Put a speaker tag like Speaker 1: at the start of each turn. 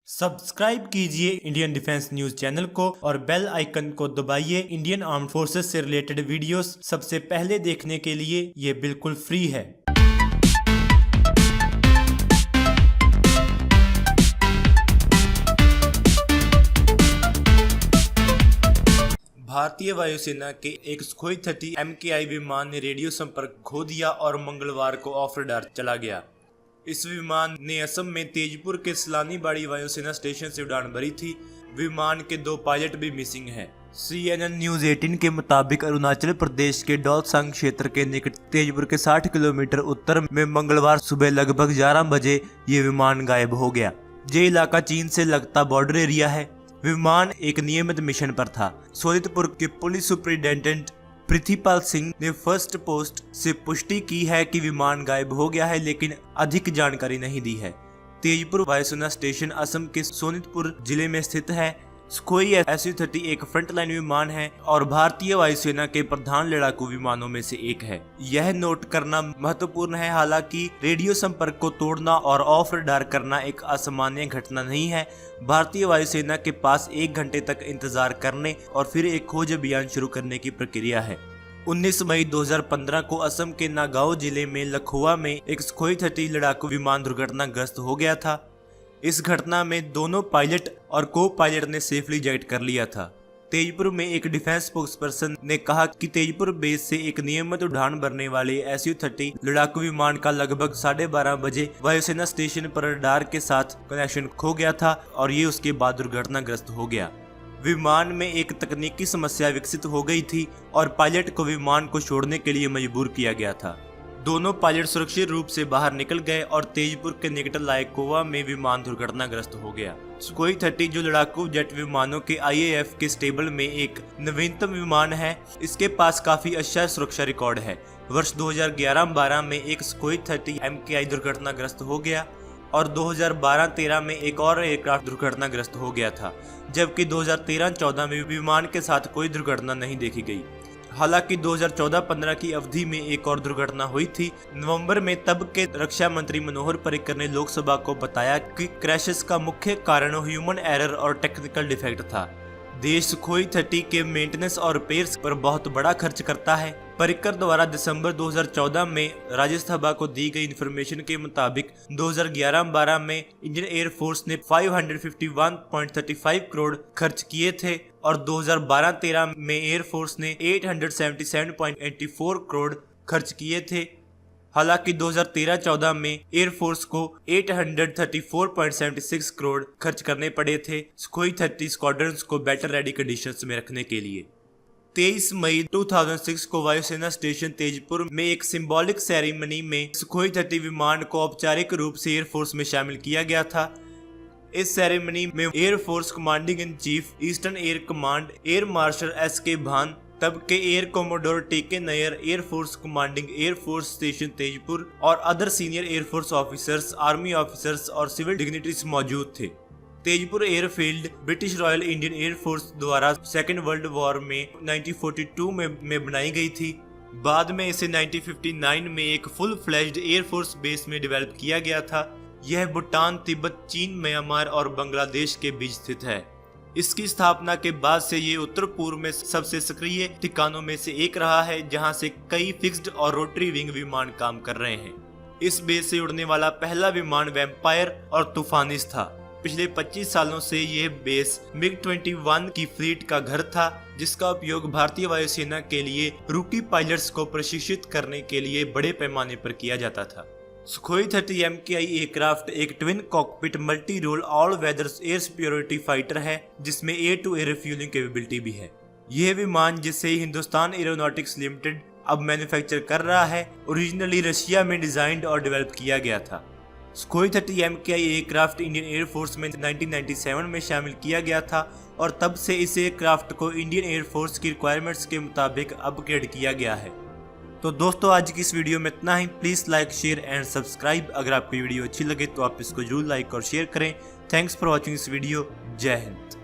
Speaker 1: Subscribe कीजिए Indian defence news channel को और बेल आइकन को दबाइए। इंडियन आर्म्ड फोर्सेस से रिलेटेड वीडियोस सबसे पहले देखने के लिए ये बिल्कुल फ्री है। भारतीय वायुसेना के एक सुखोई 30 MKI विमान ने रेडियो संपर्क खो दिया और मंगलवार को ऑफ रडार चला गया। इस विमान ने असम में तेजपुर के सलानीबाड़ी वायुसेना स्टेशन से उड़ान भरी थी। विमान के 2 पायलट भी मिसिंग हैं। CNN न्यूज 18 के मुताबिक अरुणाचल प्रदेश के डोलसांग क्षेत्र के निकट तेजपुर के 60 किलोमीटर उत्तर में मंगलवार सुबह लगभग 11 बजे ये विमान गायब हो गया। ये इलाका चीन से लगता बॉर्डर एरिया है। विमान एक नियमित मिशन पर था। सोनितपुर के पुलिस सुपरिटेंडेंट पृथ्वीपाल सिंह ने फर्स्ट पोस्ट से पुष्टि की है कि विमान गायब हो गया है, लेकिन अधिक जानकारी नहीं दी है। तेजपुर वायुसेना स्टेशन असम के सोनितपुर जिले में स्थित है। सुखोई Su-30 एक फ्रंटलाइन विमान है और भारतीय वायुसेना के प्रधान लड़ाकू विमानों में से एक है। यह नोट करना महत्वपूर्ण है, हालांकि रेडियो संपर्क को तोड़ना और ऑफ रडार करना एक असामान्य घटना नहीं है। भारतीय वायुसेना के पास 1 घंटे तक इंतजार करने और फिर एक खोज अभियान शुरू करने की प्रक्रिया है। 19 मई 2015 को असम के नागांव जिले में लखोवा में एक सुखोई 30 लड़ाकू विमान दुर्घटनाग्रस्त हो गया था। इस घटना में दोनों पायलट और को पायलट ने सेफली जेट कर लिया था। तेजपुर में एक डिफेंस स्पोक्सपर्सन ने कहा कि तेजपुर बेस से एक नियमित उड़ान भरने वाले Su-30 लड़ाकू विमान का लगभग 12:30 बजे वायुसेना स्टेशन पर रडार के साथ कनेक्शन खो गया था और ये उसके बाद दुर्घटनाग्रस्त हो गया। विमान में एक तकनीकी समस्या विकसित हो गई थी और पायलट को विमान को छोड़ने के लिए मजबूर किया गया था। दोनों पायलट सुरक्षित रूप से बाहर निकल गए और तेजपुर के निकट लायकोवा में विमान दुर्घटनाग्रस्त हो गया। सुखोई 30 जो लड़ाकू जेट विमानों के IAF के स्टेबल में एक नवीनतम विमान है, इसके पास काफी अच्छा सुरक्षा रिकॉर्ड है। वर्ष 2011-12 में एक सुखोई 30 MKI दुर्घटनाग्रस्त हो गया और 2012-13 में एक और एयरक्राफ्ट दुर्घटनाग्रस्त हो गया था, जबकि 2013-14 में विमान के साथ कोई दुर्घटना नहीं देखी गई। हालांकि 2014-15 की अवधि में एक और दुर्घटना हुई थी। नवंबर में तब के रक्षा मंत्री मनोहर पर्रिकर ने लोकसभा को बताया कि क्रैशेस का मुख्य कारण ह्यूमन एरर और टेक्निकल डिफेक्ट था। देश सुखोई 30 के मेंटेनेंस और रिपेयर्स पर बहुत बड़ा खर्च करता है। पर्रिकर द्वारा दिसंबर 2014 में राज्यसभा को दी गई इन्फॉर्मेशन के मुताबिक 2011-12 में इंडियन एयरफोर्स ने 551.35 करोड़ खर्च किए थे और 2012-13 में एयरफोर्स ने 877.84 करोड़ खर्च किए थे। हालांकि 2013-14 में एयरफोर्स को 834.76 करोड़ खर्च करने पड़े थे सुखोई 30 स्क्वाड्रंस को बेटर रेडी कंडीशंस में रखने के लिए। 23 मई 2006 को वायुसेना स्टेशन तेजपुर में एक सिंबॉलिक सेरेमनी में सुखोई 30 विमान को औपचारिक रूप से एयरफोर्स में शामिल किया गया था। इस सेरेमनी में air force commanding in chief eastern air command air marshal SK Bhan, तब के air commodore T K Nayar, air force commanding air force station Tezpur और other senior air force officers, army officers और सिविल डिग्निटरीज मौजूद थे। Tezpur airfield British Royal Indian air force द्वारा second world war में 1942 में बनाई गई थी। बाद में इसे 1959 में एक फुल फ्लेज्ड एयरफोर्स बेस में डेवलप किया गया था। यह भूटान, तिब्बत, चीन, म्यांमार और बांग्लादेश के बीच स्थित है। इसकी स्थापना के बाद से ये उत्तर पूर्व में सबसे सक्रिय ठिकानों में से एक रहा है, जहां से कई फिक्स्ड और रोटरी विंग विमान काम कर रहे हैं। इस बेस से उड़ने वाला पहला विमान वैम्पायर और तूफानिस था। पिछले 25 सालों से यह बेस MiG-21 की फ्लीट का घर था, जिसका उपयोग भारतीय वायुसेना के लिए रूकी पायलट्स को प्रशिक्षित करने के लिए बड़े पैमाने पर किया जाता था। सुखोई 30 MKI एयरक्राफ्ट एक twin cockpit multi role all weather air superiority fighter है, जिसमें air to air refuelling capability भी है। यह विमान, जिसे हिंदुस्तान एरोनॉटिक्स लिमिटेड अब मैन्युफैक्चर कर रहा है, ओरिजिनली रशिया में डिजाइन और डेवलप किया गया था। Sukhoi 30 MKI aircraft Indian Air Force में 1997 में शामिल किया गया था और तब से इस एयरक्राफ्ट को इंडियन एयरफोर्स की रिक्वायरमेंट्स के मुताबिक अपग्रेड किया गया है। तो दोस्तों, आज की इस वीडियो में इतना ही। Please like, share and subscribe. अगर आपको वीडियो अच्छी लगे तो आप इसको जरूर लाइक और शेयर करें। Thanks for watching this video. जय हिंद।